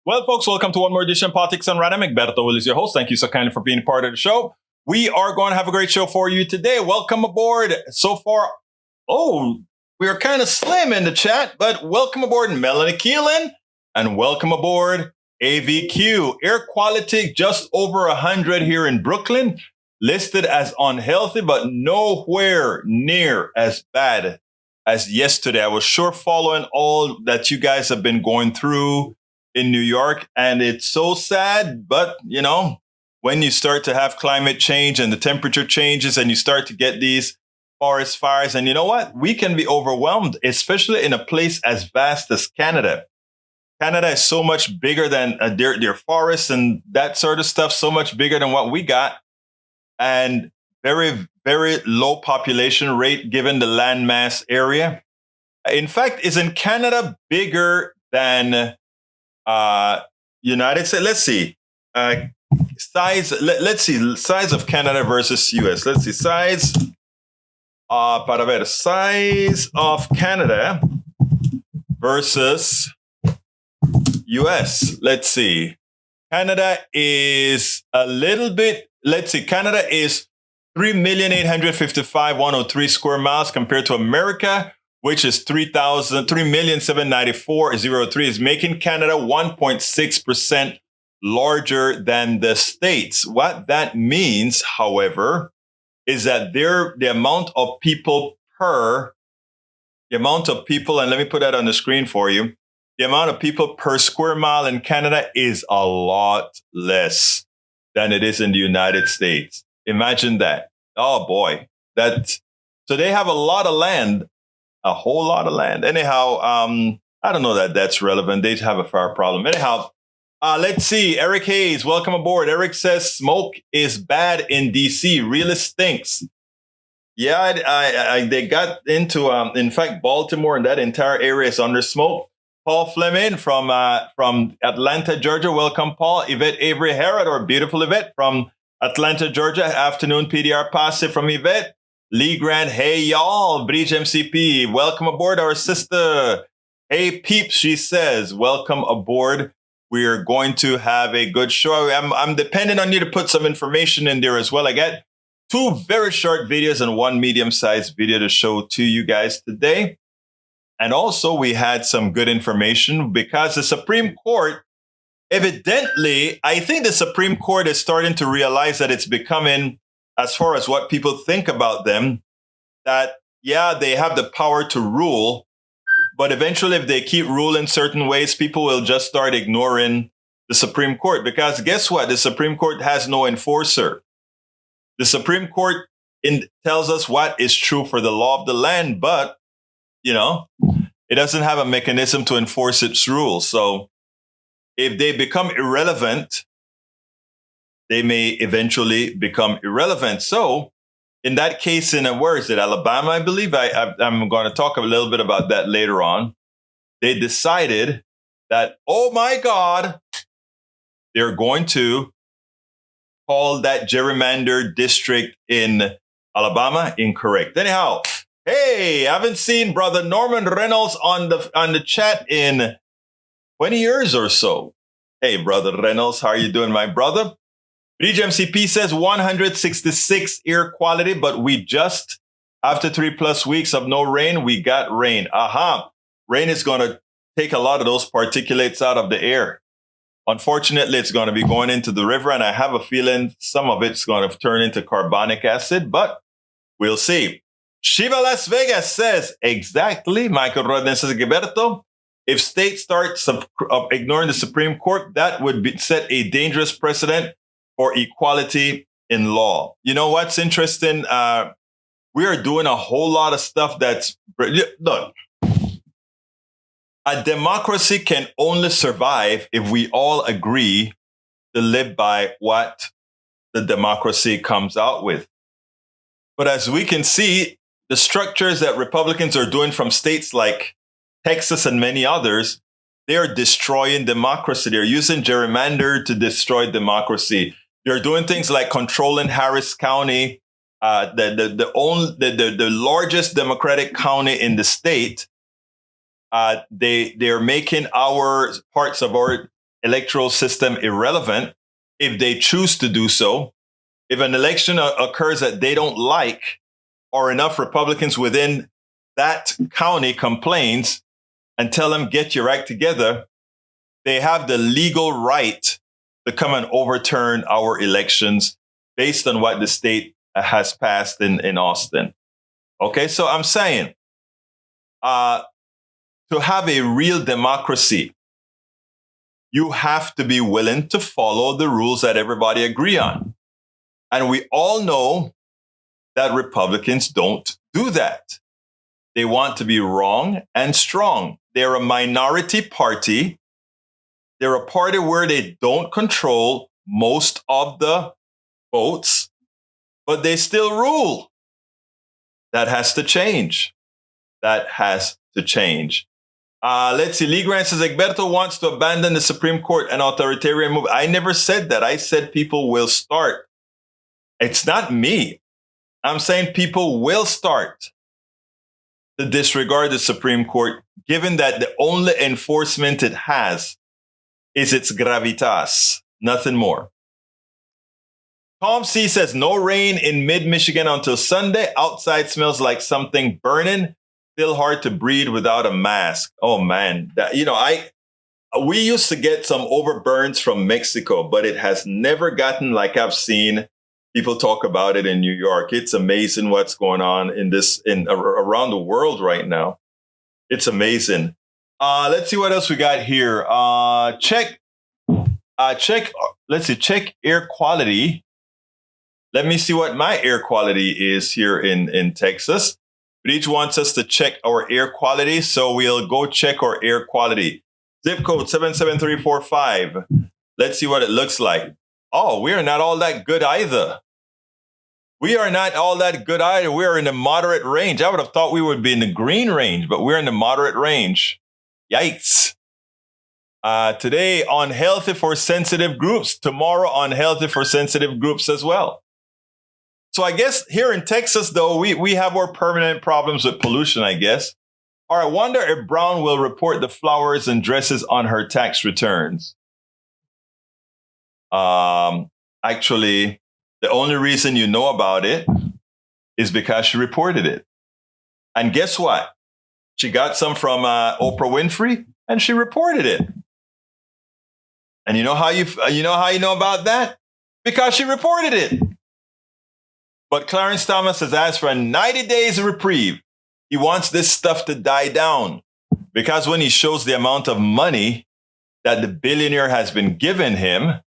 Well, folks, welcome to one more edition of Politics on Random. Egberto Will is your host. Thank you so kindly for being part of the show. We are going to have a great show for you today. Welcome aboard. So far, we are kind of slim in the chat, but welcome aboard Melanie Keelan and welcome aboard AVQ. Air quality just over 100 here in Brooklyn, listed as unhealthy, but nowhere near as bad as yesterday. I was sure following all that you guys have been going through in New York, and it's so sad, but you know, when you start to have climate change and the temperature changes and you start to get these forest fires, and you know what? We can be overwhelmed, especially in a place as vast as Canada. Canada is so much bigger than their forests and that sort of stuff, so much bigger than what we got, and very, very low population rate given the landmass area. In fact, isn't Canada bigger than United States? Let's see. Let's see. Size of Canada versus US. Let's see. Size of Canada versus US. Let's see. Canada is a little bit, Canada is 3,855,103 square miles compared to America, which is 3,794,003, is making Canada 1.6% larger than the States. What that means, however, is that the amount of people, and let me put that on the screen for you, the amount of people per square mile in Canada is a lot less than it is in the United States. Imagine that. Oh boy. So they have a lot of land. A whole lot of land. Anyhow, I don't know that that's relevant. They have a fire problem. Anyhow, let's see. Eric Hayes, welcome aboard. Eric says smoke is bad in DC. Really stinks. Yeah, they got into, in fact, Baltimore and that entire area is under smoke. Paul Fleming from Atlanta, Georgia. Welcome, Paul. Yvette Avery Herod, or beautiful Yvette from Atlanta, Georgia. Afternoon PDR Passive from Yvette. Lee Grant, hey y'all, Bridge MCP, welcome aboard, our sister. Hey peeps, she says, welcome aboard. We are going to have a good show. I'm depending on you to put some information in there as well. I got 2 very short videos and 1 medium-sized video to show to you guys today. And also we had some good information because the Supreme Court, evidently, I think the Supreme Court is starting to realize that it's becoming, as far as what people think about them, that, yeah, they have the power to rule, but eventually if they keep ruling certain ways, people will just start ignoring the Supreme Court. Because guess what? The Supreme Court has no enforcer. The Supreme Court tells us what is true for the law of the land, but, you know, it doesn't have a mechanism to enforce its rules. So if they become irrelevant, they may eventually become irrelevant. So in that case, where is it? Alabama, I believe. I'm going to talk a little bit about that later on. They decided that, oh my God, they're going to call that gerrymandered district in Alabama incorrect. Anyhow, hey, I haven't seen Brother Norman Reynolds on the chat in 20 years or so. Hey, Brother Reynolds, how are you doing, my brother? BGMCP says 166 air quality, but we just, after 3+ weeks of no rain, we got rain. Rain is going to take a lot of those particulates out of the air. Unfortunately, it's going to be going into the river, and I have a feeling some of it's going to turn into carbonic acid, but we'll see. Shiva Las Vegas says, exactly, Michael Rodden says, Gilberto, if states start ignoring the Supreme Court, that would set a dangerous precedent for equality in law. You know what's interesting? We are doing a whole lot of stuff that's, look, a democracy can only survive if we all agree to live by what the democracy comes out with. But as we can see, the structures that Republicans are doing from states like Texas and many others, they are destroying democracy. They're using gerrymander to destroy democracy. They're doing things like controlling Harris County, the largest Democratic county in the state. They're making parts of our electoral system irrelevant if they choose to do so. If an election occurs that they don't like, or enough Republicans within that county complains and tell them, get your act together, they have the legal right to come and overturn our elections based on what the state has passed in Austin. Okay, so I'm saying to have a real democracy, you have to be willing to follow the rules that everybody agree on. And we all know that Republicans don't do that. They want to be wrong and strong. They're a minority party. They're a party where they don't control most of the votes, but they still rule. That has to change. That has to change. Let's see. Lee Grant says Egberto wants to abandon the Supreme Court and authoritarian move. I never said that. I said people will start. It's not me. I'm saying people will start to disregard the Supreme Court, given that the only enforcement it has is its gravitas, nothing more. Tom C says no rain in mid-Michigan until Sunday. Outside smells like something burning. Still hard to breathe without a mask. Oh man, we used to get some overburns from Mexico, but it has never gotten like I've seen people talk about it in New York. It's amazing what's going on around the world right now. It's amazing. Let's see what else we got here. Check. Let's see. Check air quality. Let me see what my air quality is here in Texas. Breach wants us to check our air quality, so we'll go check our air quality. Zip code 77345. Let's see what it looks like. Oh, we are not all that good either. We are not all that good either. We are in the moderate range. I would have thought we would be in the green range, but we're in the moderate range. Yikes. Today, unhealthy for sensitive groups. Tomorrow, unhealthy for sensitive groups as well. So I guess here in Texas, though, we have our permanent problems with pollution, I guess. Or I wonder if Brown will report the flowers and dresses on her tax returns. Actually, the only reason you know about it is because she reported it. And guess what? She got some from Oprah Winfrey, and she reported it. And you know how you know about that? Because she reported it. But Clarence Thomas has asked for a 90 days reprieve. He wants this stuff to die down because when he shows the amount of money that the billionaire has been given him,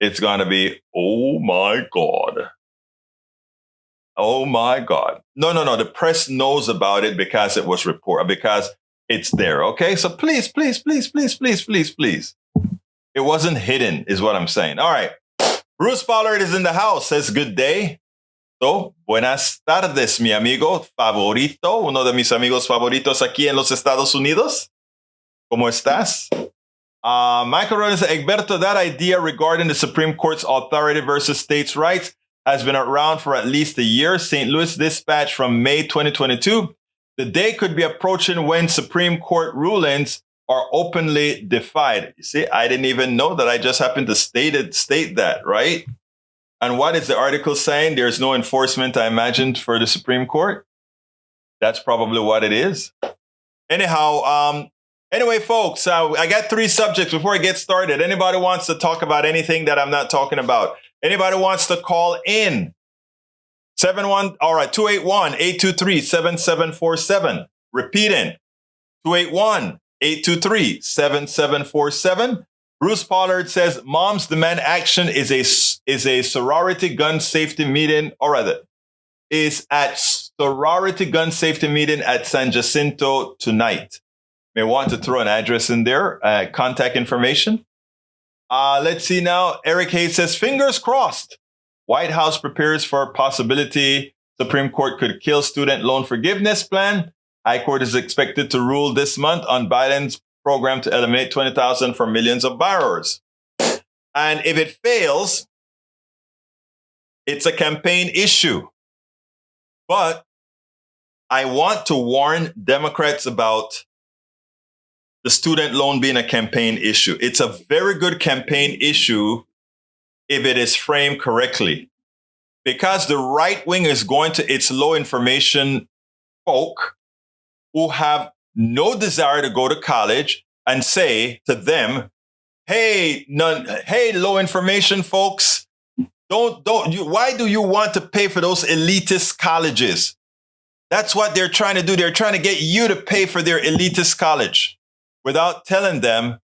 it's going to be, oh my God. Oh my God. No. The press knows about it because it was reported, because it's there. Okay. So please. It wasn't hidden, is what I'm saying. All right. Bruce Pollard is in the house, says good day. So, buenas tardes, mi amigo favorito, uno de mis amigos favoritos aquí en los Estados Unidos. ¿Cómo estás? Michael Rollins said, Egberto, that idea regarding the Supreme Court's authority versus states' rights has been around for at least a year. St. Louis Dispatch from May 2022. The day could be approaching when Supreme Court rulings are openly defied. You see, I didn't even know that. I just happened to state that, right? And what is the article saying? There's no enforcement, I imagined, for the Supreme Court. That's probably what it is. Anyhow, anyway, folks, I got 3 subjects before I get started. Anybody wants to talk about anything that I'm not talking about? Anybody wants to call in? 281-823-7747. Repeating, 281-823-7747. Bruce Pollard says, moms demand action is a sorority gun safety meeting, or rather, is at sorority gun safety meeting at San Jacinto tonight. May want to throw an address in there, contact information. Let's see now. Eric Hayes says, fingers crossed. White House prepares for possibility Supreme Court could kill student loan forgiveness plan. High Court is expected to rule this month on Biden's program to eliminate $20,000 for millions of borrowers. And if it fails, it's a campaign issue. But I want to warn Democrats about the student loan being a campaign issue. It's a very good campaign issue if it is framed correctly, because the right wing is going to its low information folk who have no desire to go to college and say to them, hey, low information folks, why do you want to pay for those elitist colleges? That's what they're trying to do. They're trying to get you to pay for their elitist college without telling them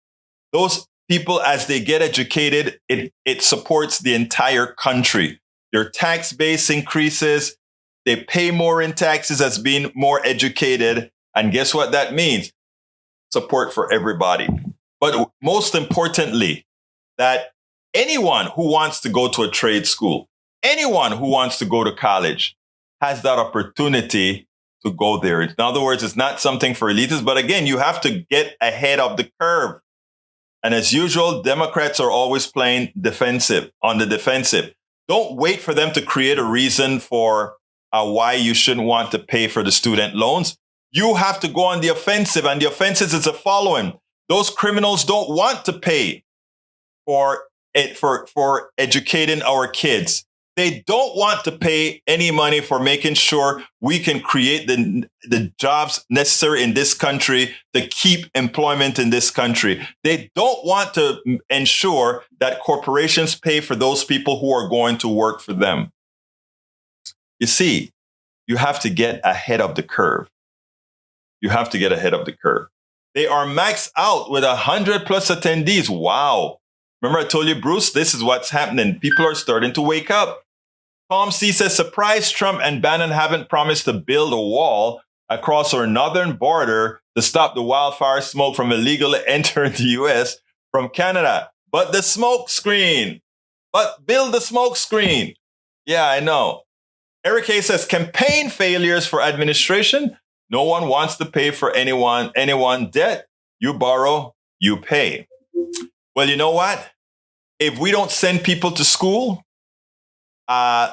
those people, as they get educated, it supports the entire country. Their tax base increases. They pay more in taxes as being more educated. And guess what that means? Support for everybody. But most importantly, that anyone who wants to go to a trade school, anyone who wants to go to college has that opportunity to go there. In other words, it's not something for elitists, but again, you have to get ahead of the curve. And as usual, Democrats are always playing on the defensive. Don't wait for them to create a reason for why you shouldn't want to pay for the student loans. You have to go on the offensive, and the offensive is the following. Those criminals don't want to pay for educating our kids. They don't want to pay any money for making sure we can create the jobs necessary in this country to keep employment in this country. They don't want to ensure that corporations pay for those people who are going to work for them. You see, you have to get ahead of the curve. You have to get ahead of the curve. They are maxed out with 100 plus attendees. Wow. Remember I told you, Bruce, this is what's happening. People are starting to wake up. Tom C says, surprise, Trump and Bannon haven't promised to build a wall across our northern border to stop the wildfire smoke from illegally entering the U.S. from Canada. But the smoke screen. But build the smoke screen. Yeah, I know. Eric A says, campaign failures for administration. No one wants to pay for anyone debt. You borrow, you pay. Well, you know what? If we don't send people to school, if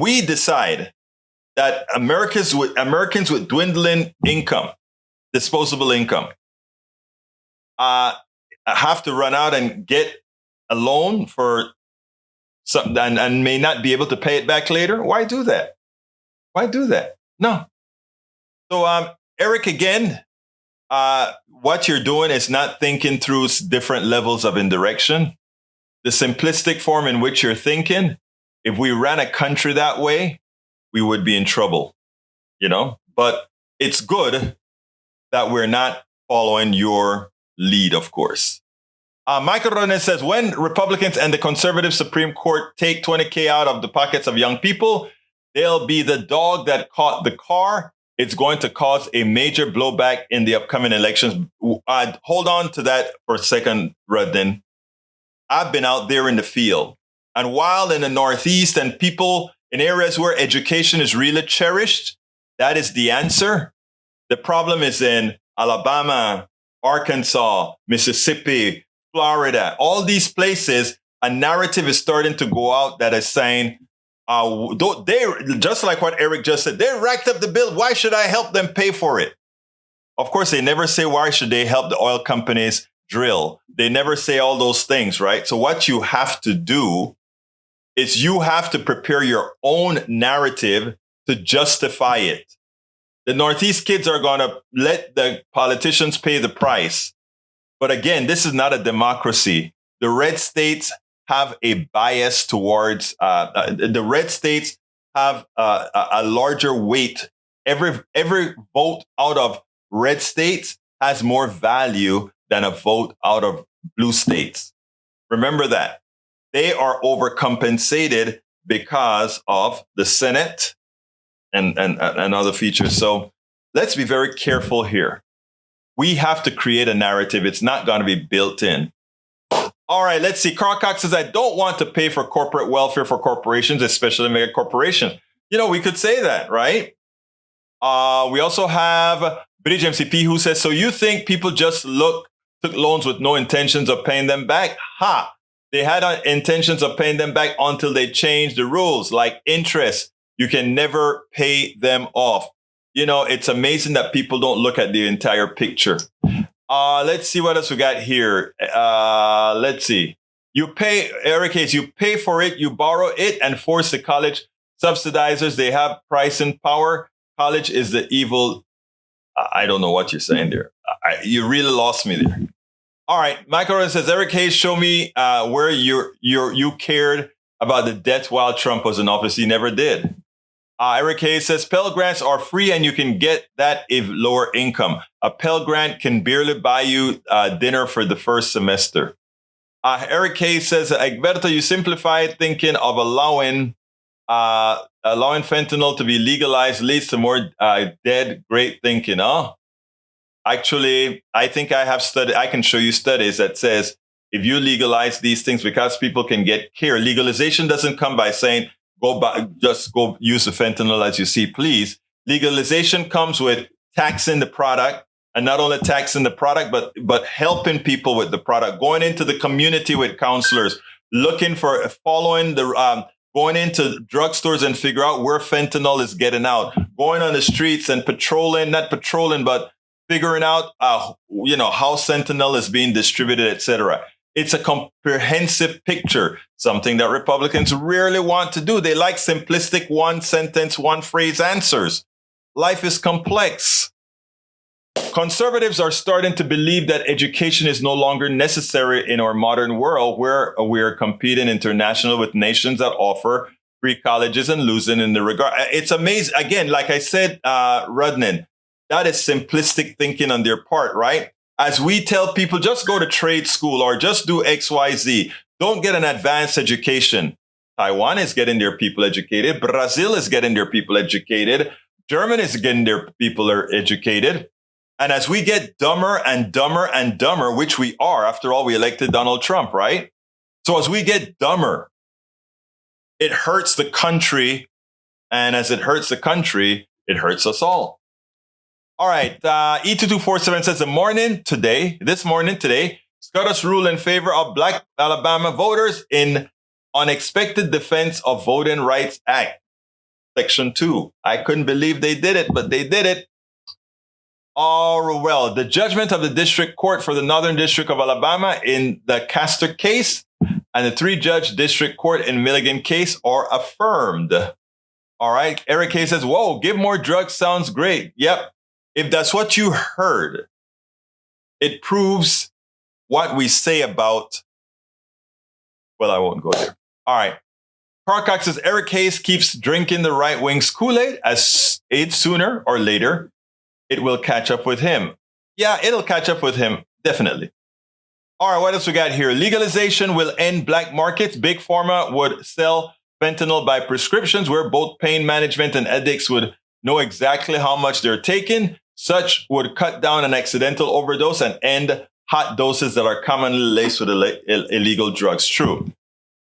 we decide that Americans with dwindling income, disposable income, have to run out and get a loan for something and may not be able to pay it back later, why do that? Why do that? No. So, Eric, again, what you're doing is not thinking through different levels of indirection. The simplistic form in which you're thinking, if we ran a country that way, we would be in trouble, But it's good that we're not following your lead, of course. Michael Ronan says, when Republicans and the conservative Supreme Court take $20K out of the pockets of young people, they'll be the dog that caught the car. It's going to cause a major blowback in the upcoming elections. Hold on to that for a second, Rudden. I've been out there in the field. And while in the Northeast and people in areas where education is really cherished, that is the answer. The problem is in Alabama, Arkansas, Mississippi, Florida, all these places, a narrative is starting to go out that is saying, they just like what Eric just said, they racked up the bill. Why should I help them pay for it? Of course, they never say, why should they help the oil companies drill? They never say all those things, right? So what you have to do is you have to prepare your own narrative to justify it. The Northeast kids are going to let the politicians pay the price. But again, this is not a democracy. The red states have a bias towards, the red states have a larger weight. Every vote out of red states has more value than a vote out of blue states. Remember that. They are overcompensated because of the Senate and other features. So let's be very careful here. We have to create a narrative. It's not going to be built in. All right, let's see. Carl Cox says, I don't want to pay for corporate welfare for corporations, especially mega corporations. We could say that, right? We also have British MCP who says, so you think people just took loans with no intentions of paying them back? They had intentions of paying them back until they changed the rules, like interest. You can never pay them off. it's amazing that people don't look at the entire picture. Let's see what else we got here. Let's see. You pay, Eric Hayes, you pay for it, you borrow it, and force the college subsidizers. They have price and power. College is the evil. I don't know what you're saying there. You really lost me there. All right. Michael says, Eric Hayes, show me where you cared about the debt while Trump was in office. He never did. Eric Hayes says, Pell Grants are free and you can get that if lower income. A Pell Grant can barely buy you dinner for the first semester. Eric Hayes says, Egberto, you simplified thinking of allowing fentanyl to be legalized leads to more dead great thinking. Actually, I think I can show you studies that says if you legalize these things because people can get care, legalization doesn't come by saying, just go use the fentanyl as you see, please. Legalization comes with taxing the product, and not only taxing the product, but helping people with the product, going into the community with counselors, looking for following the going into drugstores and figure out where fentanyl is getting out, going on the streets and not patrolling, but figuring out how fentanyl is being distributed, etc. It's a comprehensive picture, something that Republicans rarely want to do. They like simplistic one sentence, one phrase answers. Life is complex. Conservatives are starting to believe that education is no longer necessary in our modern world where we are competing internationally with nations that offer free colleges and losing in the regard. It's amazing. Again, like I said, Rudnan, that is simplistic thinking on their part, right? As we tell people, just go to trade school or just do X, Y, Z. Don't get an advanced education. Taiwan is getting their people educated. Brazil is getting their people educated. Germany is getting their people educated. And as we get dumber and dumber and dumber, which we are, after all, we elected Donald Trump, right? So as we get dumber, it hurts the country. And as it hurts the country, it hurts us all. All right. E2247 says this morning today, Scottus ruled in favor of Black Alabama voters in Unexpected Defense of Voting Rights Act, Section 2. I couldn't believe they did it, but they did it. Oh, well, the judgment of the district court for the Northern District of Alabama in the Castor case and the 3-judge district court in Milligan case are affirmed. All right. Eric K says, whoa, give more drugs sounds great. Yep. If that's what you heard, it proves what we say about, well, I won't go there. All right. Carcock says, Eric Hayes keeps drinking the right wing's Kool-Aid as it's sooner or later. It will catch up with him. Yeah, it'll catch up with him. Definitely. All right. What else we got here? Legalization will end black markets. Big Pharma would sell fentanyl by prescriptions where both pain management and addicts would know exactly how much they're taking. Such would cut down an accidental overdose and end hot doses that are commonly laced with illegal drugs. True.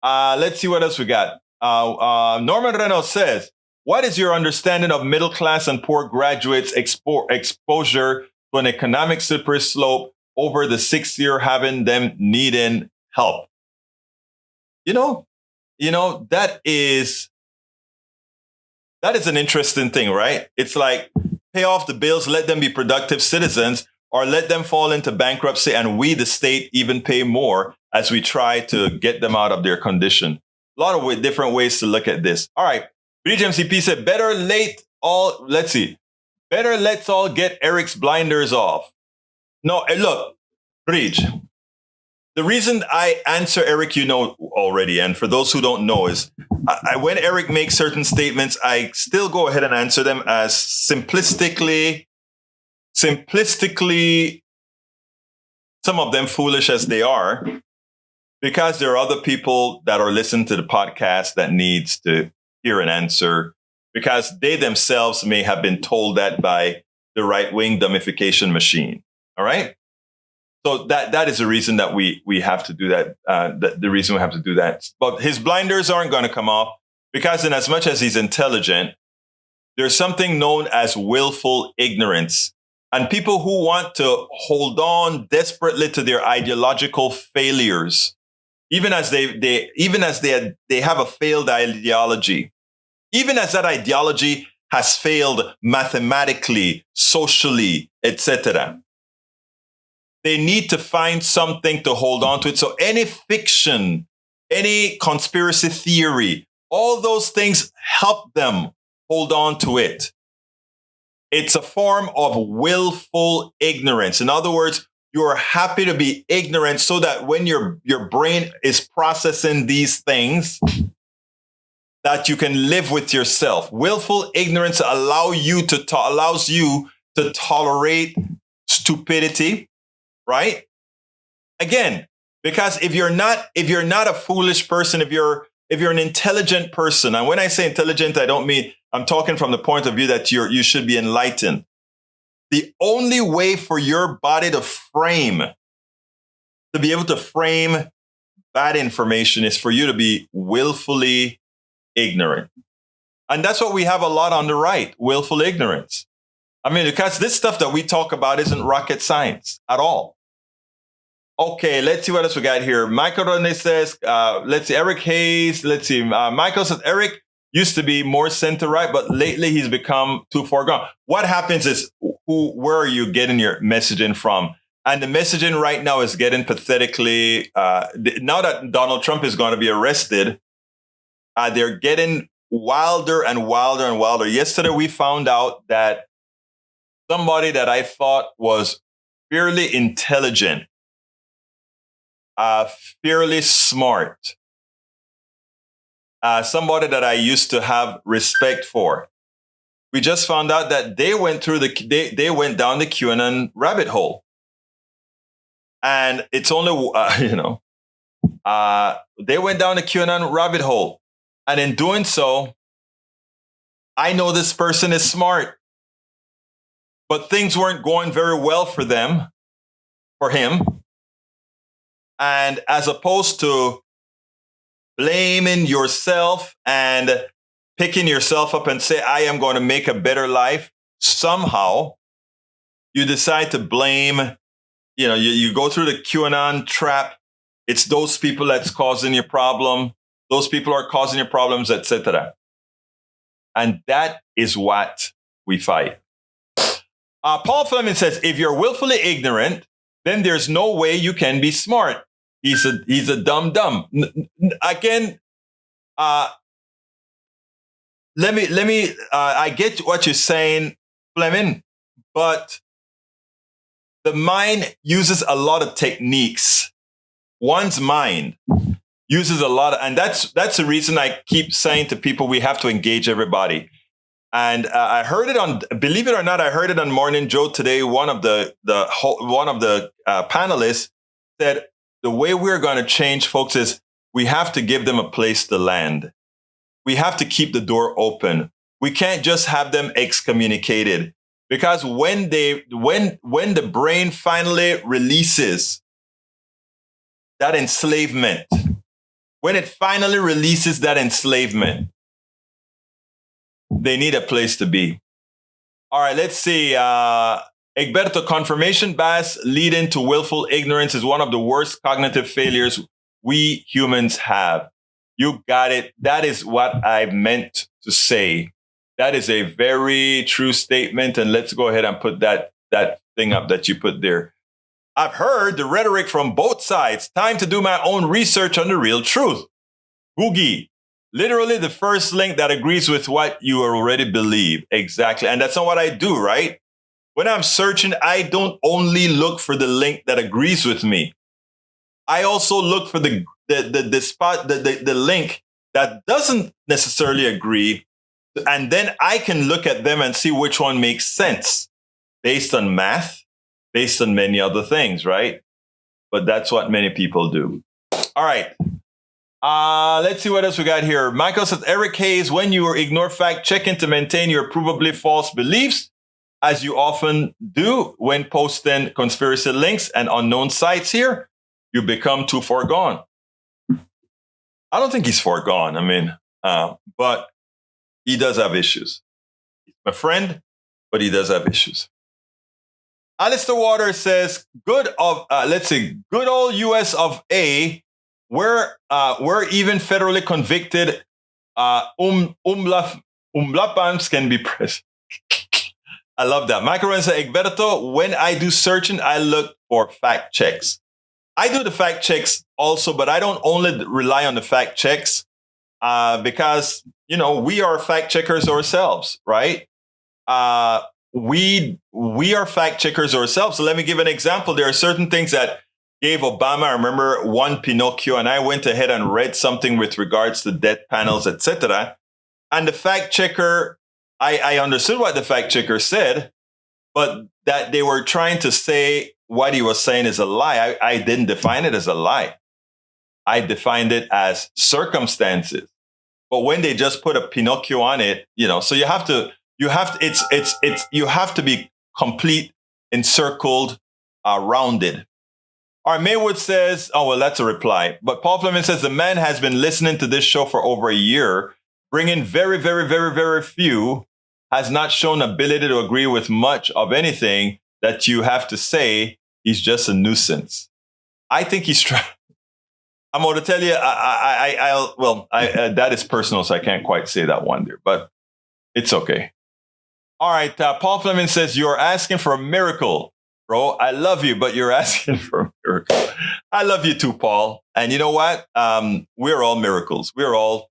Let's see what else we got. Norman Reynolds says, what is your understanding of middle class and poor graduates' exposure to an economic slippery slope over the 6 year having them needing help? That is an interesting thing, right? It's like pay off the bills, let them be productive citizens, or let them fall into bankruptcy and we, the state, even pay more as we try to get them out of their condition. A lot of different ways to look at this. All right. BGMCP said, better let's all get Eric's blinders off. No, look, Bridge. The reason I answer Eric, already, and for those who don't know, is when Eric makes certain statements, I still go ahead and answer them as simplistically, some of them foolish as they are, because there are other people that are listening to the podcast that needs to hear an answer, because they themselves may have been told that by the right-wing dummification machine. All right. So that is the reason that we have to do that. The reason we have to do that. But his blinders aren't going to come off because in as much as he's intelligent, there's something known as willful ignorance. And people who want to hold on desperately to their ideological failures, even as they have a failed ideology, even as that ideology has failed mathematically, socially, etc. They need to find something to hold on to it. So any fiction, any conspiracy theory, all those things help them hold on to it. It's a form of willful ignorance. In other words, you're happy to be ignorant so that when your brain is processing these things, that you can live with yourself. Willful ignorance allows you to tolerate stupidity, right? Again, because if you're not a foolish person, if you're an intelligent person, and when I say intelligent, I don't mean I'm talking from the point of view that you should be enlightened. The only way for your body to be able to frame bad information is for you to be willfully ignorant. And that's what we have a lot on the right, willful ignorance. I mean, because this stuff that we talk about isn't rocket science at all. Okay, let's see what else we got here. Michael Rodney says, let's see, Eric Hayes. Let's see, Michael says, Eric used to be more center right, but lately he's become too far gone. What happens is, where are you getting your messaging from? And the messaging right now is getting pathetically, now that Donald Trump is going to be arrested, they're getting wilder and wilder and wilder. Yesterday, we found out that somebody that I thought was fairly intelligent, fairly smart, somebody that I used to have respect for. We just found out that they went down the QAnon rabbit hole, and it's only they went down the QAnon rabbit hole, and in doing so, I know this person is smart, but things weren't going very well for him, and as opposed to blaming yourself and picking yourself up and say, I am going to make a better life, somehow you decide to blame, you go through the QAnon trap. It's those people that's causing your problem. Those people are causing your problems, etc. And that is what we fight. Paul Fleming says, if you're willfully ignorant, then there's no way you can be smart. He's a dumb. Again, let me. I get what you're saying, Fleming, but the mind uses a lot of techniques. One's mind uses a lot, and that's the reason I keep saying to people we have to engage everybody. And I heard it believe it or not, I heard it on Morning Joe today. One of the panelists said, the way we're going to change folks is we have to give them a place to land. We have to keep the door open. We can't just have them excommunicated, because when the brain finally releases that enslavement, they need a place to be. All right, let's see. Egberto, confirmation bias leading to willful ignorance is one of the worst cognitive failures we humans have. You got it. That is what I meant to say. That is a very true statement. And let's go ahead and put that thing up that you put there. I've heard the rhetoric from both sides. Time to do my own research on the real truth. Boogie. Literally the first link that agrees with what you already believe. Exactly. And that's not what I do, right? When I'm searching, I don't only look for the link that agrees with me. I also look for the link that doesn't necessarily agree. And then I can look at them and see which one makes sense based on math, based on many other things, right? But that's what many people do. All right. Let's see what else we got here. Michael says, Eric Hayes, when you ignore fact-checking to maintain your provably false beliefs, as you often do when posting conspiracy links and unknown sites here, you become too far gone. I don't think he's far gone. I mean, but he does have issues. He's my friend, but he does have issues. Alistair Waters says, good old US of A, where even federally convicted Umblapams can be president. I love that. Macaron said, Egberto, when I do searching, I look for fact checks. I do the fact checks also, but I don't only rely on the fact checks because, we are fact checkers ourselves, right? We are fact checkers ourselves. So let me give an example. There are certain things that gave Obama, I remember one Pinocchio, and I went ahead and read something with regards to death panels, etc. And the fact checker, I understood what the fact checker said, but that they were trying to say what he was saying is a lie. I didn't define it as a lie. I defined it as circumstances. But when they just put a Pinocchio on it, so you have to be complete, encircled, rounded. All right, Maywood says, oh, well, that's a reply. But Paul Fleming says the man has been listening to this show for over a year, bringing very, very, very, very few, has not shown ability to agree with much of anything that you have to say. He's just a nuisance. I think he's trying. I'm going to tell you, that is personal, so I can't quite say that one there, but it's okay. All right, Paul Fleming says, you're asking for a miracle. Bro, I love you, but you're asking for a miracle. I love you too, Paul. And you know what? We're all miracles. We're all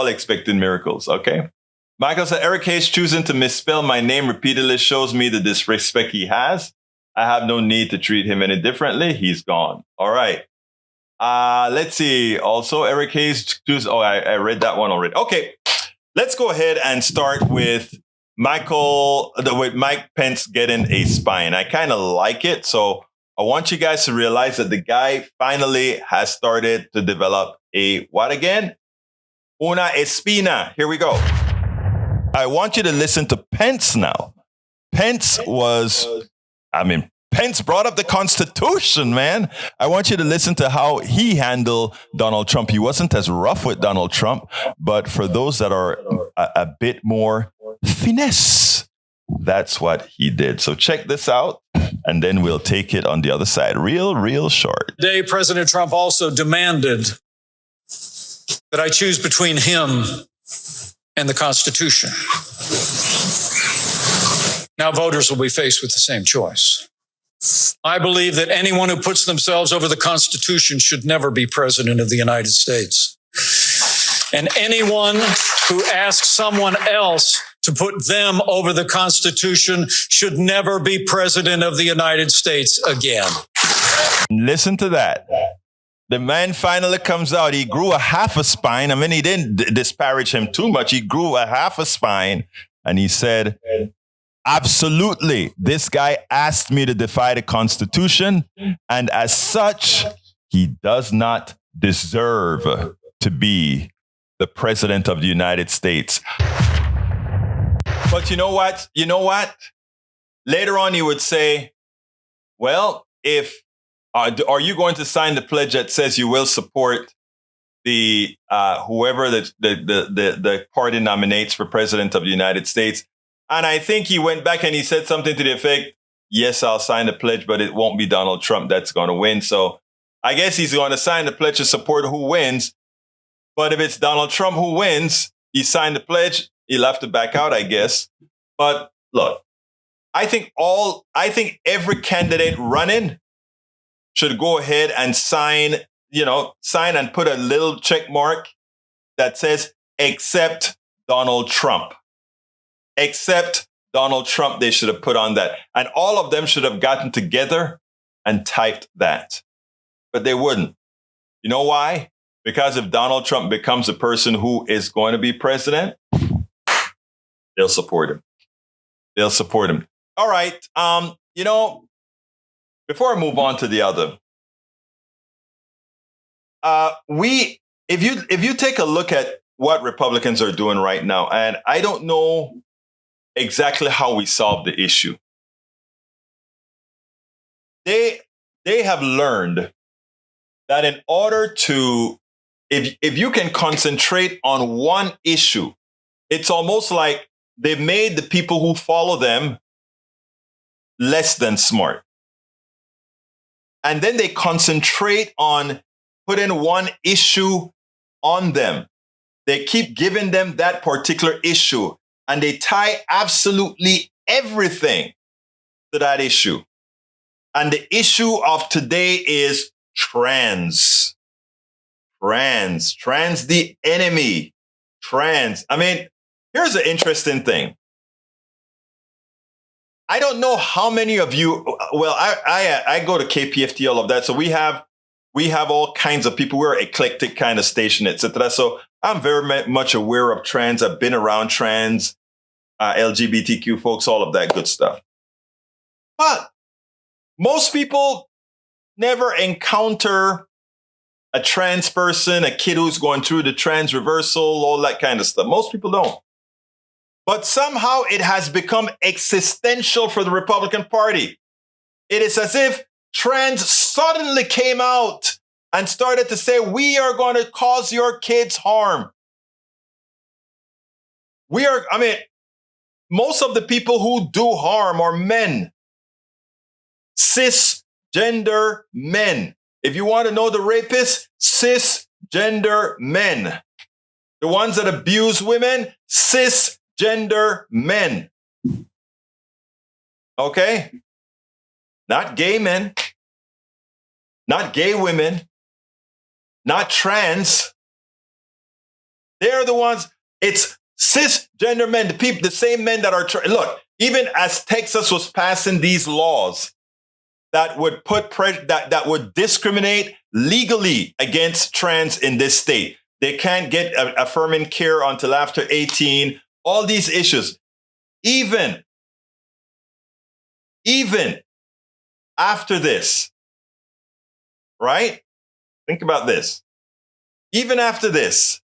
expecting miracles, okay? Michael said, Eric Hayes choosing to misspell my name repeatedly shows me the disrespect he has. I have no need to treat him any differently. He's gone. All right. Let's see. Also, Eric Hayes choose. Oh, I read that one already. Okay. Let's go ahead and start with Mike Pence getting a spine. I kind of like it. So I want you guys to realize that the guy finally has started to develop a what again? Una espina. Here we go. I want you to listen to Pence now. Pence brought up the Constitution, man. I want you to listen to how he handled Donald Trump. He wasn't as rough with Donald Trump, but for those that are a bit more finesse, that's what he did. So check this out, and then we'll take it on the other side. Real short. Today, President Trump also demanded that I choose between him and the Constitution. Now voters will be faced with the same choice. I believe that anyone who puts themselves over the Constitution should never be president of the United States. And anyone who asks someone else to put them over the Constitution should never be president of the United States again. Listen to that. The man finally comes out. He grew a half a spine. I mean, he didn't disparage him too much. He grew a half a spine, and he said, absolutely, this guy asked me to defy the Constitution, and as such, he does not deserve to be the president of the United States. But you know what? Later on, he would say, well, if are you going to sign the pledge that says you will support the whoever the party nominates for president of the United States? And I think he went back and he said something to the effect, yes, I'll sign the pledge, but it won't be Donald Trump that's going to win. So I guess he's going to sign the pledge to support who wins. But if it's Donald Trump who wins, he signed the pledge. He'll have to back out, I guess. But look, I think every candidate running should go ahead and sign and put a little check mark that says, except Donald Trump. Except Donald Trump, they should have put on that. And all of them should have gotten together and typed that. But they wouldn't. You know why? Because if Donald Trump becomes a person who is going to be president, they'll support him. They'll support him. All right. Before I move on to the other, if you take a look at what Republicans are doing right now, and I don't know exactly how we solve the issue. They have learned that in order to, if you can concentrate on one issue, it's almost like they've made the people who follow them less than smart. And then they concentrate on putting one issue on them. They keep giving them that particular issue, and they tie absolutely everything to that issue. And the issue of today is trans. Trans, the enemy. Trans. I mean, here's an interesting thing. I don't know how many of you. Well, I go to KPFT, all of that. So we have all kinds of people. We're an eclectic kind of station, etc. So I'm very much aware of trans. I've been around trans, LGBTQ folks, all of that good stuff. But most people never encounter a trans person, a kid who's going through the trans reversal, all that kind of stuff. Most people don't. But somehow it has become existential for the Republican Party. It is as if trans suddenly came out and started to say, we are going to cause your kids harm. Most of the people who do harm are men, cisgender men. If you want to know the rapists, cisgender men. The ones that abuse women, cisgender men. Okay? Not gay men, not gay women, not trans. They're the ones, it's cisgender men, the same men that are, look, even as Texas was passing these laws that would that would discriminate legally against trans in this state. They can't get affirming care until after 18. All these issues. Even after this, right? Think about this. Even after this,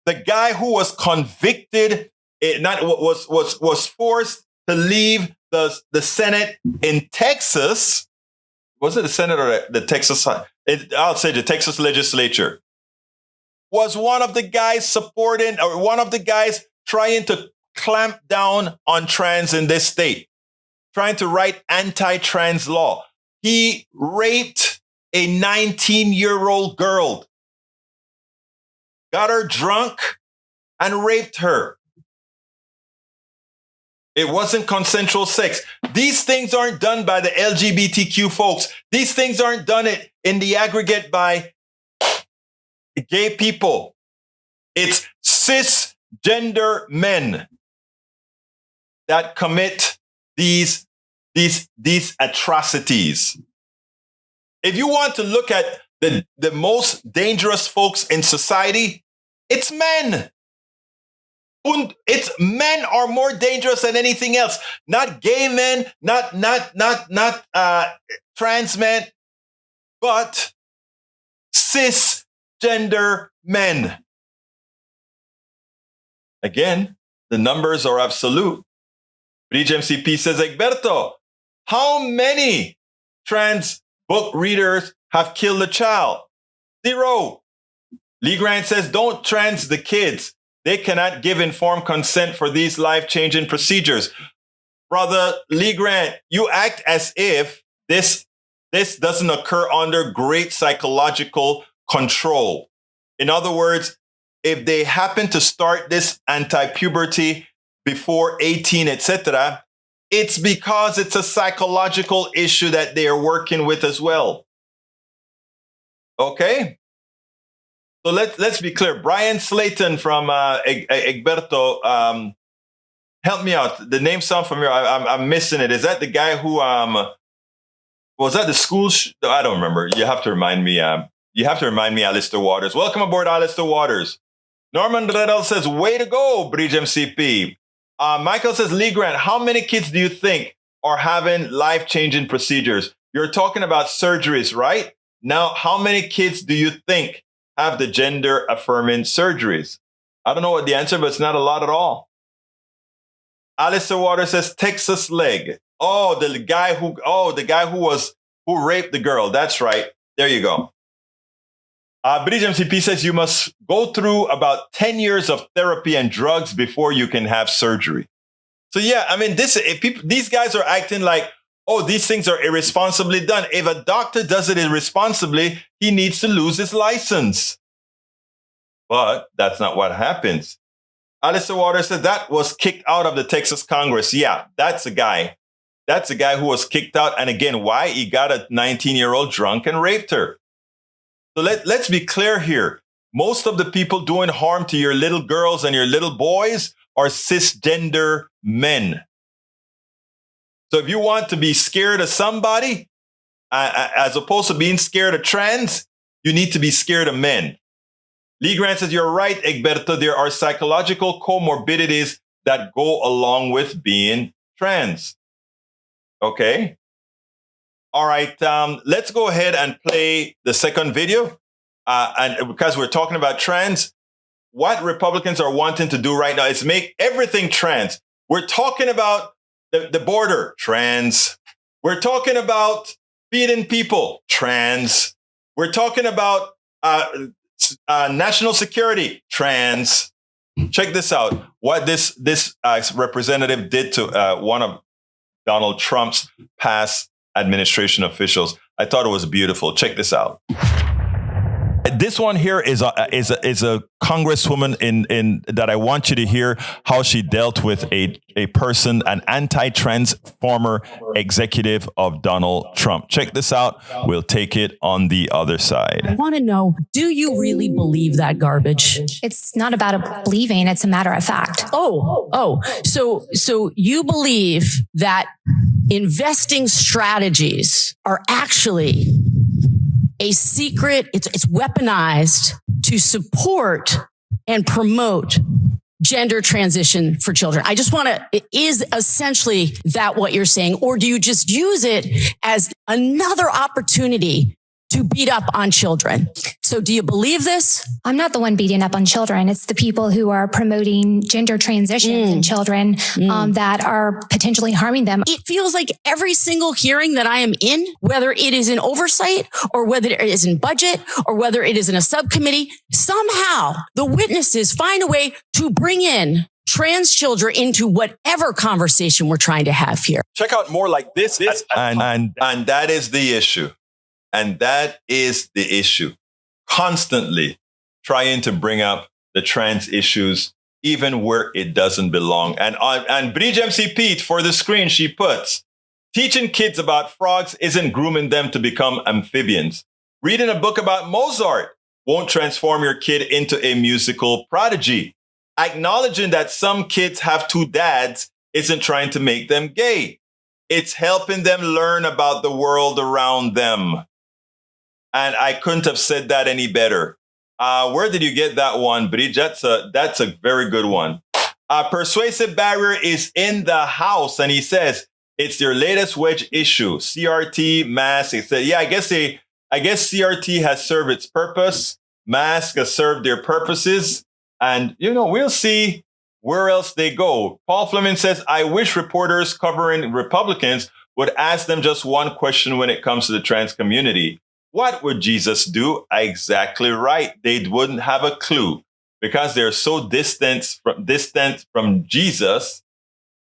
the guy who was convicted, was forced to leave the Senate in Texas. Was it the Senate or the Texas? I'll say the Texas legislature. Was one of the guys supporting, or one of the guys trying to clamp down on trans in this state, trying to write anti-trans law. He raped a 19-year-old girl, got her drunk, and raped her. It wasn't consensual sex. These things aren't done by the LGBTQ folks. These things aren't done in the aggregate by gay people. It's cisgender men that commit these atrocities. If you want to look at the most dangerous folks in society, it's men. It's men are more dangerous than anything else. Not gay men, not trans men, but cisgender men. Again, the numbers are absolute. Bridge MCP says, Egberto, how many trans book readers have killed a child? 0. Lee Grant says, don't trans the kids. They cannot give informed consent for these life-changing procedures. Brother Lee Grant, you act as if this doesn't occur under great psychological control. In other words, if they happen to start this anti-puberty before 18, etc., it's because it's a psychological issue that they are working with as well. Okay? So let's be clear. Brian Slayton from Egberto, help me out. The name sounds familiar. I'm missing it. Is that the guy who was that the school? I don't remember. You have to remind me. Alistair Waters. Welcome aboard, Alistair Waters. Norman Redell says, "Way to go, Bridge MCP." Michael says, "Lee Grant, how many kids do you think are having life-changing procedures? You're talking about surgeries, right? Now, how many kids do you think have the gender-affirming surgeries?" I don't know what the answer, but it's not a lot at all. Alistair Waters says, "Texas leg." Oh, the guy who raped the girl. That's right. There you go. Bridge MCP says you must go through about 10 years of therapy and drugs before you can have surgery. So yeah, I mean, these guys are acting like, oh, these things are irresponsibly done. If a doctor does it irresponsibly, he needs to lose his license. But that's not what happens. Alistair Waters said that was kicked out of the Texas Congress. Yeah, that's a guy. That's a guy who was kicked out. And again, why? He got a 19-year-old drunk and raped her. So let's be clear here. Most of the people doing harm to your little girls and your little boys are cisgender men. So if you want to be scared of somebody, as opposed to being scared of trans, you need to be scared of men. Lee Grant says, you're right, Egberto. There are psychological comorbidities that go along with being trans. Okay. All right. Let's go ahead and play the second video. And because we're talking about trans, what Republicans are wanting to do right now is make everything trans. We're talking about the border, trans. We're talking about feeding people, trans. We're talking about national security, trans. Check this out. What this representative did to one of Donald Trump's past administration officials. I thought it was beautiful. Check this out. This one here is a congresswoman in that I want you to hear how she dealt with a person, an anti-trans former executive of Donald Trump. Check this out. We'll take it on the other side. I want to know, do you really believe that garbage? It's not about a believing, it's a matter of fact. So you believe that investing strategies are actually a secret, it's weaponized to support and promote gender transition for children. I just want to, is essentially that what you're saying? Or do you just use it as another opportunity to beat up on children? So do you believe this? I'm not the one beating up on children. It's the people who are promoting gender transitions in children that are potentially harming them. It feels like every single hearing that I am in, whether it is in oversight or whether it is in budget or whether it is in a subcommittee, somehow the witnesses find a way to bring in trans children into whatever conversation we're trying to have here. Check out more like this. And that is the issue. And that is the issue. Constantly trying to bring up the trans issues, even where it doesn't belong. And Bridge MC Pete, for the screen, she puts, teaching kids about frogs isn't grooming them to become amphibians. Reading a book about Mozart won't transform your kid into a musical prodigy. Acknowledging that some kids have two dads isn't trying to make them gay. It's helping them learn about the world around them. And I couldn't have said that any better. Where did you get that one, Bridge? That's a very good one. Persuasive Barrier is in the house, and he says it's their latest wedge issue. CRT, mask. He said, yeah, I guess CRT has served its purpose. Mask has served their purposes, and we'll see where else they go. Paul Fleming says, I wish reporters covering Republicans would ask them just one question when it comes to the trans community. What would Jesus do? Exactly right. They wouldn't have a clue because they're so distant from Jesus.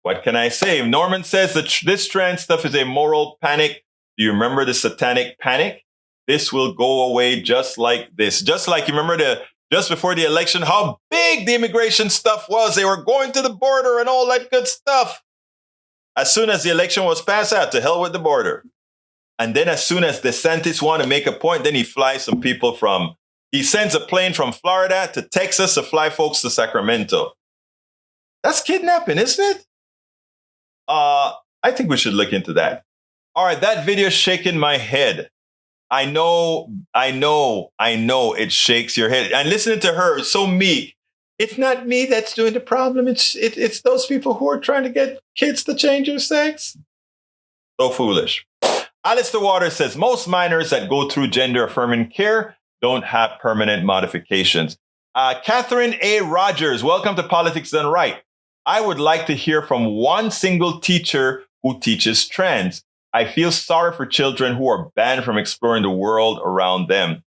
What can I say? Norman says that this trans stuff is a moral panic. Do you remember the satanic panic? This will go away just like this. Just like you remember just before the election, how big the immigration stuff was. They were going to the border and all that good stuff. As soon as the election was passed out, to hell with the border. And then as soon as DeSantis want to make a point, then he flies some people he sends a plane from Florida to Texas to fly folks to Sacramento. That's kidnapping, isn't it? I think we should look into that. All right, that video is shaking my head. I know, it shakes your head. And listening to her, so meek. It's not me that's doing the problem. It's those people who are trying to get kids to change their sex. So foolish. Alistair Waters says most minors that go through gender affirming care don't have permanent modifications. Catherine A. Rogers, welcome to Politics Done Right. I would like to hear from one single teacher who teaches trans. I feel sorry for children who are banned from exploring the world around them.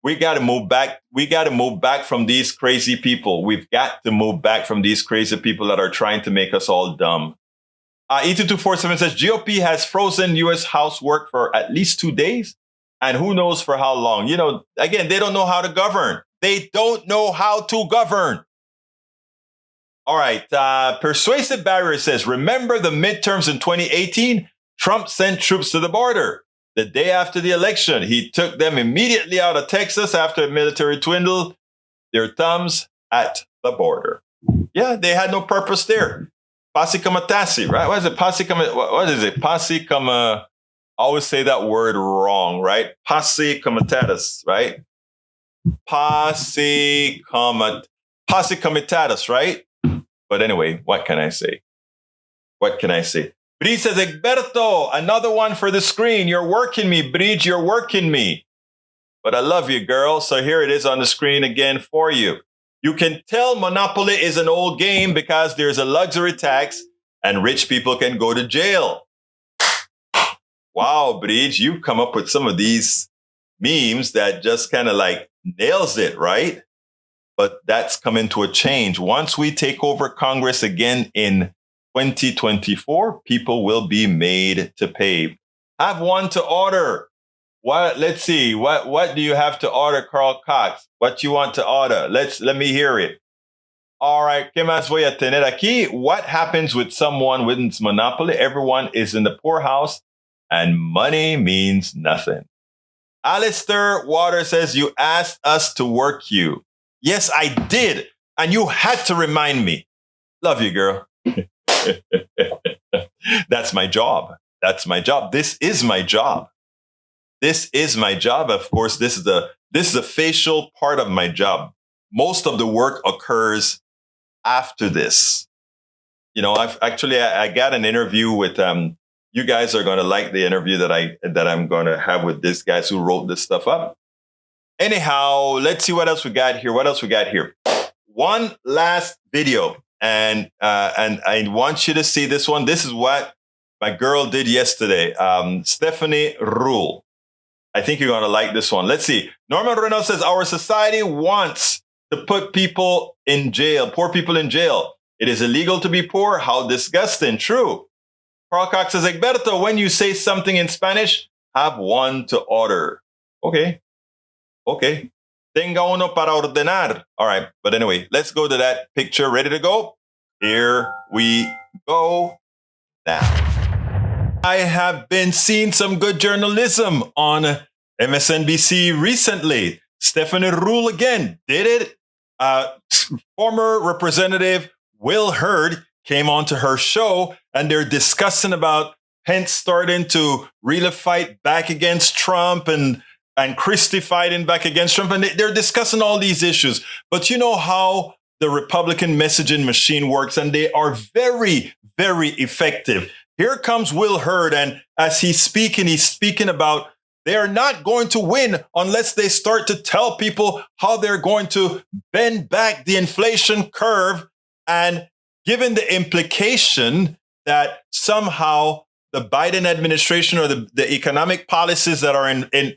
We got to move back. We got to move back from these crazy people. We've got to move back from these crazy people that are trying to make us all dumb. E2247 says GOP has frozen U.S. House work for at least 2 days, and who knows for how long. Again, they don't know how to govern. They don't know how to govern. All right. Persuasive Barrier says, remember the midterms in 2018? Trump sent troops to the border. The day after the election, he took them immediately out of Texas after a military twindled their thumbs at the border. Yeah, they had no purpose there. Posse Comitatus, right? What is it? What is it? Posse Comitatus. I always say that word wrong, right? Posse Comitatus, right? Posse Comitatus, right? But anyway, what can I say? What can I say? Bridge says, Egberto, another one for the screen. You're working me, Bridge. You're working me. But I love you, girl. So here it is on the screen again for you. You can tell Monopoly is an old game because there's a luxury tax and rich people can go to jail. Wow, Bridge, you've come up with some of these memes that just kind of like nails it, right? But that's coming to a change. Once we take over Congress again in 2024, people will be made to pay. Have one to order. What? Let's see. What do you have to order, Carl Cox? What you want to order? Let me hear it. All right. ¿Qué más voy a tener aquí? What happens with someone wins Monopoly? Everyone is in the poorhouse and money means nothing. Alistair Water says, you asked us to work you. Yes, I did. And you had to remind me. Love you, girl. That's my job. That's my job. This is my job. This is my job. Of course, this is the facial part of my job. Most of the work occurs after this. You know, I got an interview with you guys are going to like the interview that I'm going to have with these guys who wrote this stuff up. Anyhow, let's see what else we got here. One last video, and I want you to see this one. This is what my girl did yesterday. Stephanie Ruhle. I think you're going to like this one. Let's see. Norman Reynolds says, our society wants to put people in jail, poor people in jail. It is illegal to be poor. How disgusting. True. Carl Cox says, Egberto, when you say something in Spanish, have one to order. Okay. Tenga uno para ordenar. All right. But anyway, let's go to that picture. Ready to go? Here we go now. I have been seeing some good journalism on MSNBC recently. Stephanie Ruhle again did it. Former Representative Will Hurd came onto her show, and they're discussing about Pence starting to really fight back against Trump and Christie fighting back against Trump. And they're discussing all these issues. But you know how the Republican messaging machine works, and they are very, very effective. Here comes Will Hurd, and as he's speaking about they are not going to win unless they start to tell people how they're going to bend back the inflation curve, and given the implication that somehow the Biden administration or the economic policies that are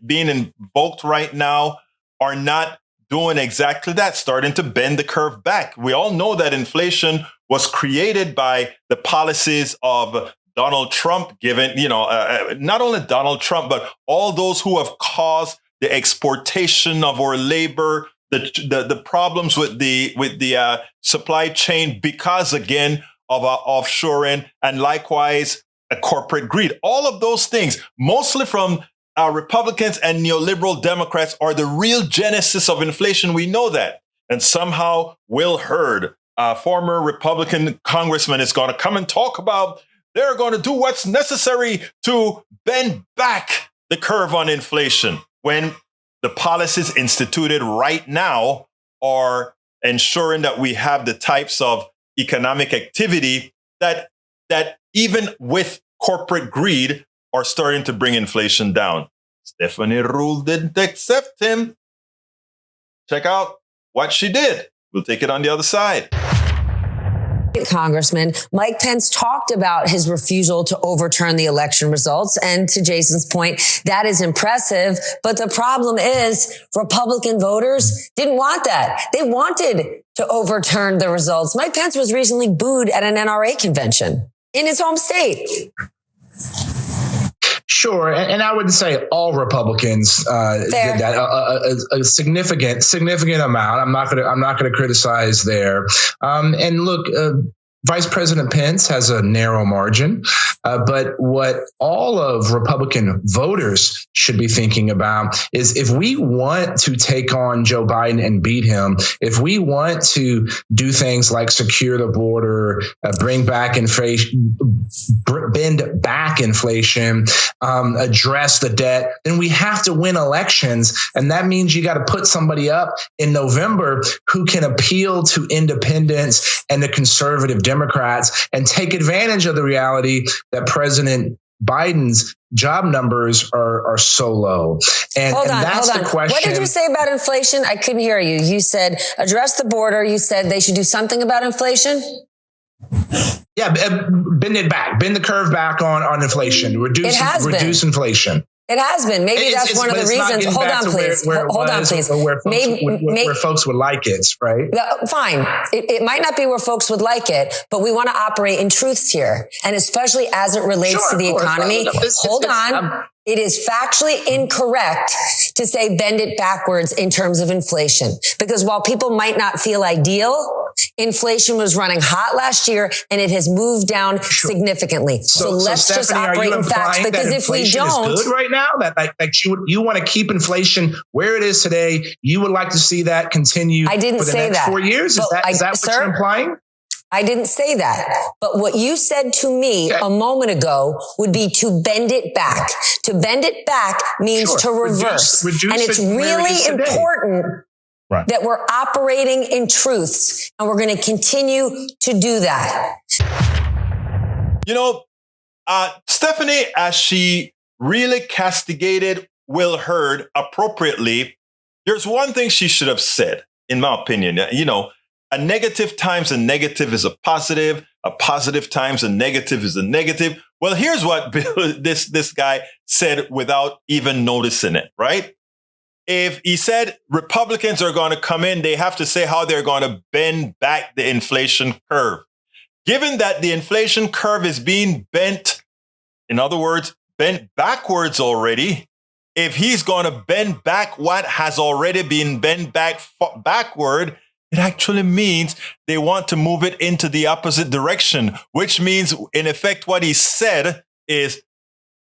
being invoked right now are not doing exactly that, starting to bend the curve back. We all know that inflation was created by the policies of Donald Trump, given, not only Donald Trump, but all those who have caused the exportation of our labor, the problems with the supply chain because, again, of offshoring, and likewise corporate greed. All of those things, mostly from Republicans and neoliberal Democrats, are the real genesis of inflation. We know that. And somehow Will Hurd, a former Republican congressman, is going to come and talk about they're going to do what's necessary to bend back the curve on inflation, when the policies instituted right now are ensuring that we have the types of economic activity that even with corporate greed are starting to bring inflation down. Stephanie Ruhle didn't accept him. Check out what she did. We'll take it on the other side. Congressman Mike Pence talked about his refusal to overturn the election results. And to Jason's point, that is impressive. But the problem is Republican voters didn't want that. They wanted to overturn the results. Mike Pence was recently booed at an NRA convention in his home state. Sure, and I wouldn't say all Republicans did that. A significant amount. I'm not going to criticize there. And look, Vice President Pence has a narrow margin, but what all of Republican voters should be thinking about is if we want to take on Joe Biden and beat him, if we want to do things like secure the border, bring back inflation, bend back inflation, address the debt, then we have to win elections. And that means you got to put somebody up in November who can appeal to independents and the conservative Democrats and take advantage of the reality that President Biden's job numbers are so low. And that's the question. What did you say about inflation? I couldn't hear you. You said address the border. You said they should do something about inflation. Yeah, bend it back, bend the curve back on inflation, reduce inflation. It has been. Maybe that's one of the reasons. Hold on, please. Hold on, please. Where folks would like it, right? Fine. It might not be where folks would like it, but we want to operate in truths here. And especially as it relates to the economy. Hold on. It is factually incorrect to say bend it backwards in terms of inflation. Because while people might not feel ideal, inflation was running hot last year and it has moved down significantly. So let's just operate in facts, because if we don't, is good right now, that you want to keep inflation where it is today, you would like to see that continue. I didn't for the say next that. 4 years. Is that what you're implying? I didn't say that. But what you said to me a moment ago would be to bend it back. To bend it back means to reverse. Reduce and it's really important that we're operating in truths, and we're going to continue to do that. You know, Stephanie, as she really castigated Will Hurd appropriately, there's one thing she should have said, in my opinion. You know, a negative times a negative is a positive times a negative is a negative. Well, here's what this guy said without even noticing it, right? If he said Republicans are going to come in, they have to say how they're going to bend back the inflation curve. Given that the inflation curve is being bent, in other words, bent backwards already, if he's going to bend back what has already been bent backward, it actually means they want to move it into the opposite direction, which means, in effect, what he said is,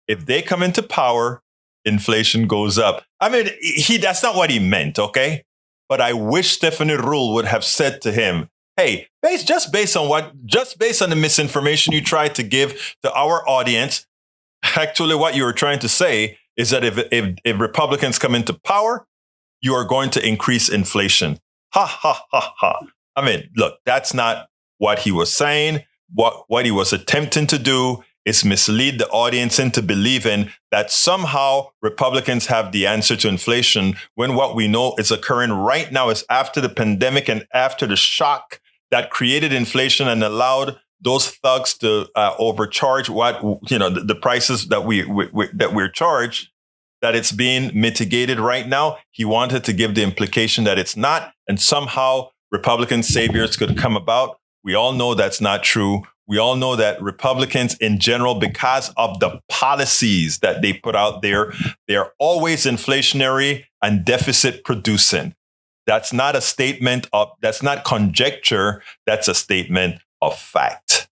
if they come into power, inflation goes up. I mean, that's not what he meant, okay? But I wish Stephanie Ruhle would have said to him, hey, just based on the misinformation you tried to give to our audience, actually what you were trying to say is that if Republicans come into power, you are going to increase inflation. Ha, ha, ha, ha. I mean, look, that's not what he was saying. What he was attempting to do is mislead the audience into believing that somehow Republicans have the answer to inflation, when what we know is occurring right now is after the pandemic and after the shock that created inflation and allowed those thugs to overcharge the prices that we're charged, that it's being mitigated right now. He wanted to give the implication that it's not, and somehow Republican saviors could come about. We all know that's not true. We all know that Republicans in general, because of the policies that they put out there, they're always inflationary and deficit producing. That's not that's not conjecture. That's a statement of fact.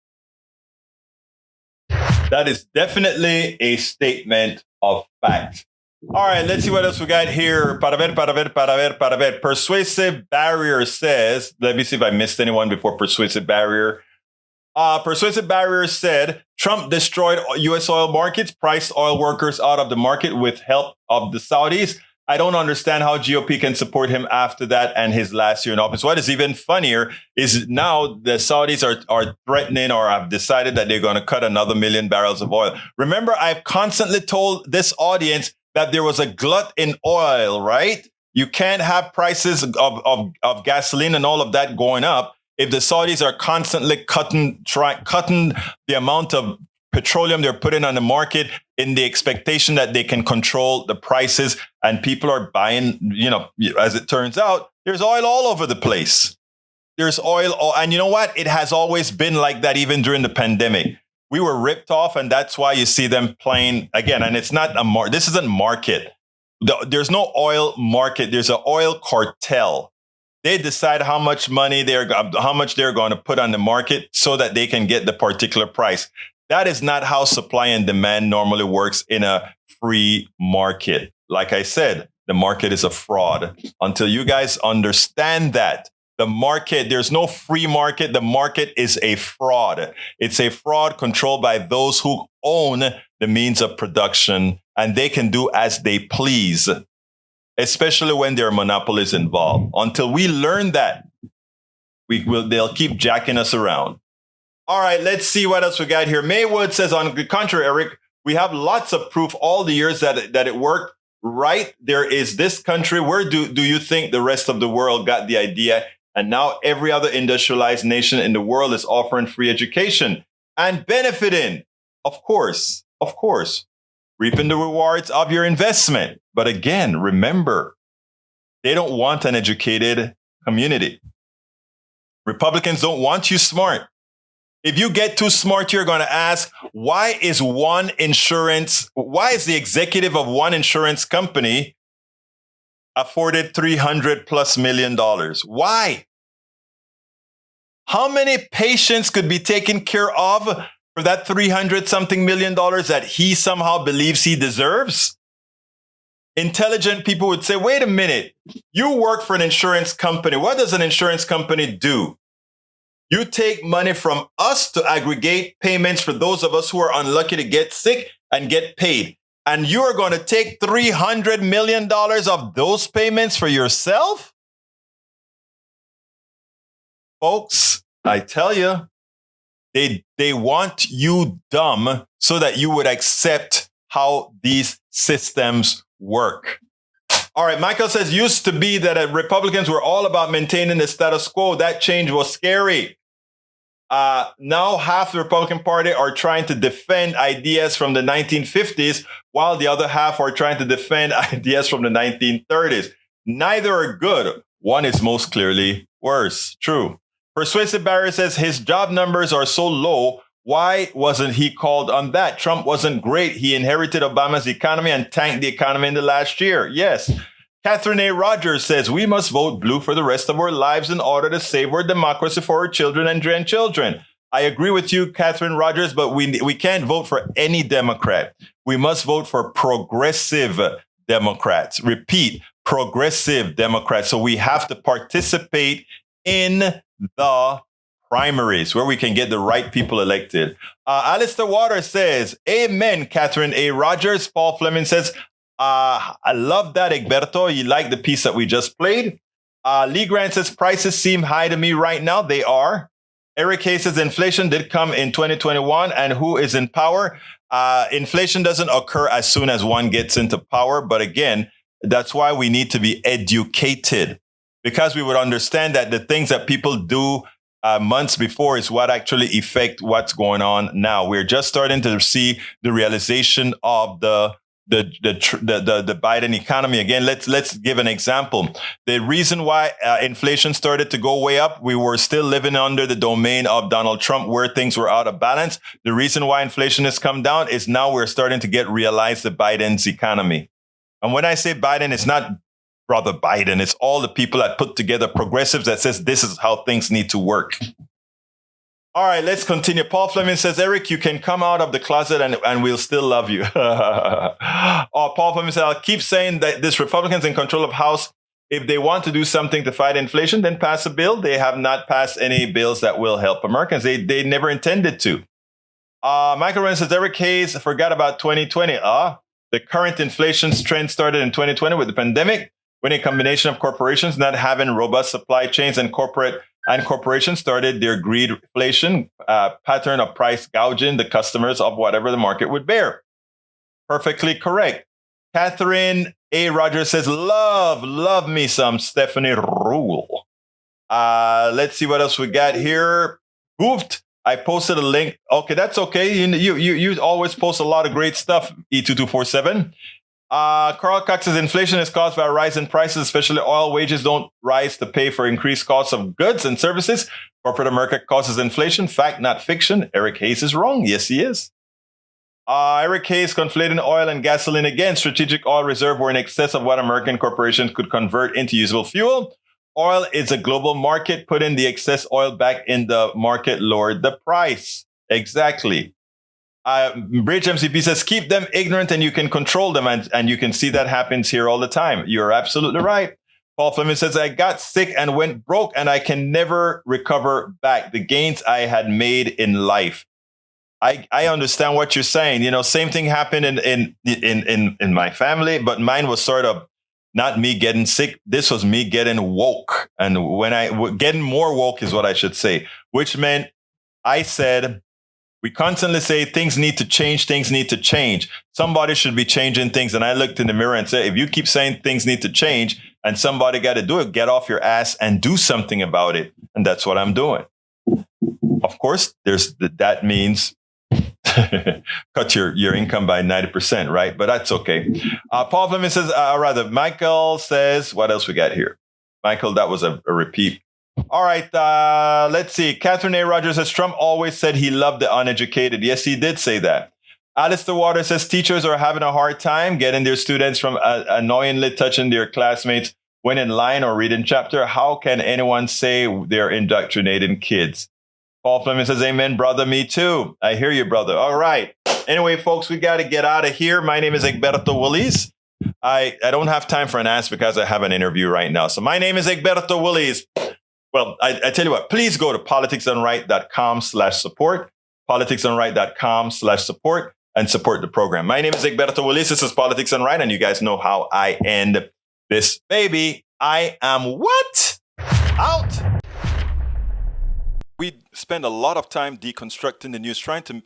That is definitely a statement of fact. All right, let's see what else we got here. Para ver. Persuasive Barrier says, let me see if I missed anyone before Persuasive Barrier. Persuasive Barrier said, Trump destroyed U.S. oil markets, priced oil workers out of the market with help of the Saudis. I don't understand how GOP can support him after that and his last year in office. What is even funnier is now the Saudis are threatening or have decided that they're going to cut another 1 million barrels of oil. Remember, I've constantly told this audience that there was a glut in oil, right? You can't have prices of gasoline and all of that going up if the Saudis are constantly cutting the amount of petroleum they're putting on the market in the expectation that they can control the prices, and people are buying, as it turns out, there's oil all over the place. There's oil. And you know what? It has always been like that, even during the pandemic. We were ripped off, and that's why you see them playing again. And it's not this isn't market. There's no oil market. There's an oil cartel. They decide how much money they're going to put on the market so that they can get the particular price. That is not how supply and demand normally works in a free market. Like I said, the market is a fraud. Until you guys understand that, the market, there's no free market. The market is a fraud. It's a fraud controlled by those who own the means of production, and they can do as they please, especially when there are monopolies involved. Until we learn that, they'll keep jacking us around. All right, let's see what else we got here. Maywood says, on the contrary, Eric, we have lots of proof all the years that it worked. Right? There is this country. Where do you think the rest of the world got the idea? And now every other industrialized nation in the world is offering free education and benefiting, of course, reaping the rewards of your investment. But again, remember, they don't want an educated community. Republicans don't want you smart. If you get too smart, you're going to ask, why is the executive of one insurance company afforded $300+ million? Why? How many patients could be taken care of for that $300-something million that he somehow believes he deserves? Intelligent people would say, wait a minute, you work for an insurance company. What does an insurance company do? You take money from us to aggregate payments for those of us who are unlucky to get sick and get paid. And you are going to take $300 million of those payments for yourself? Folks, I tell you, they want you dumb so that you would accept how these systems work. All right, Michael says, used to be that Republicans were all about maintaining the status quo. That change was scary. Now half the Republican Party are trying to defend ideas from the 1950s, while the other half are trying to defend ideas from the 1930s. Neither are good. One is most clearly worse. True. Persuasive Barry says his job numbers are so low. Why wasn't he called on that? Trump wasn't great. He inherited Obama's economy and tanked the economy in the last year. Yes. Catherine A. Rogers says we must vote blue for the rest of our lives in order to save our democracy for our children and grandchildren. I agree with you, Catherine Rogers, but we can't vote for any Democrat. We must vote for progressive Democrats. Repeat, progressive Democrats. So we have to participate in the primaries where we can get the right people elected. Alistair Waters says, amen, Catherine A. Rogers. Paul Fleming says, I love that, Egberto. You like the piece that we just played. Lee Grant says, prices seem high to me right now. They are. Eric Hayes says, inflation did come in 2021. And who is in power? Inflation doesn't occur as soon as one gets into power. But again, that's why we need to be educated, because we would understand that the things that people do months before is what actually affect what's going on now. We're just starting to see the realization of the Biden economy. Again, let's give an example. The reason why inflation started to go way up, we were still living under the domain of Donald Trump, where things were out of balance. The reason why inflation has come down is now we're starting to realize the Biden's economy. And when I say Biden, it's not Brother Biden. It's all the people that put together progressives that says this is how things need to work. All right, let's continue. Paul Fleming says, Eric, you can come out of the closet and we'll still love you. Paul Fleming says, I'll keep saying that this Republicans in control of House, if they want to do something to fight inflation, then pass a bill. They have not passed any bills that will help Americans. They never intended to. Michael Wren says, Eric Hayes forgot about 2020. The current inflation trend started in 2020 with the pandemic, when a combination of corporations not having robust supply chains and corporations started their greedflation pattern of price gouging the customers of whatever the market would bear. Perfectly correct. Catherine A. Rogers says, love me some Stephanie Ruhle. Let's see what else we got here. Goofed. I posted a link. Okay, that's okay. You always post a lot of great stuff, E2247. Carl Cox says inflation is caused by a rise in prices, especially oil. Wages don't rise to pay for increased costs of goods and services. Corporate America causes inflation. Fact, not fiction. Eric Hayes is wrong. Yes, he is. Eric Hayes conflating oil and gasoline again. Strategic oil reserve were in excess of what American corporations could convert into usable fuel. Oil is a global market. Putting the excess oil back in the market lowered the price. Exactly. Bridge MCP says, keep them ignorant and you can control them. And you can see that happens here all the time. You're absolutely right. Paul Fleming says, I got sick and went broke and I can never recover back the gains I had made in life. I understand what you're saying. You know, same thing happened in my family, but mine was sort of not me getting sick. This was me getting woke. And getting more woke is what I should say, which meant I said, we constantly say things need to change, things need to change. Somebody should be changing things. And I looked in the mirror and said, if you keep saying things need to change and somebody got to do it, get off your ass and do something about it. And that's what I'm doing. Of course, that means cut your income by 90%, right? But that's okay. Paul Fleming says, Michael says, what else we got here? Michael, that was a repeat. All right, let's see. Catherine A. Rogers says, Trump always said he loved the uneducated. Yes, he did say that. Alistair Waters says, teachers are having a hard time getting their students from annoyingly touching their classmates when in line or reading chapter. How can anyone say they're indoctrinating kids? Paul Fleming says, amen, brother, me too. I hear you, brother. All right. Anyway, folks, we got to get out of here. My name is Egberto Willis. I don't have time for an ask because I have an interview right now. So my name is Egberto Willis. Well, I tell you what, please go to politicsdoneright.com/support, politicsdoneright.com/support, and support the program. My name is Egberto Willis. This is Politics Done Right, and you guys know how I end this baby. I am what? Out. We spend a lot of time deconstructing the news, trying to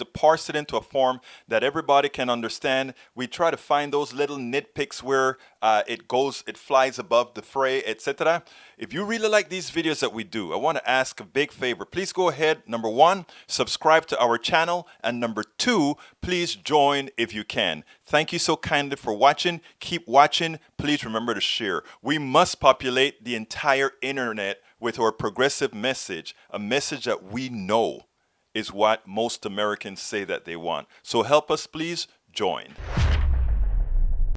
parse it into a form that everybody can understand. We try to find those little nitpicks where it flies above the fray, etc. If you really like these videos that we do, I want to ask a big favor. Please go ahead. Number 1, subscribe to our channel. And number 2, please join if you can. Thank you so kindly for watching. Keep watching. Please remember to share. We must populate the entire internet with our progressive message, a message that we know is what most Americans say that they want. So help us, please join.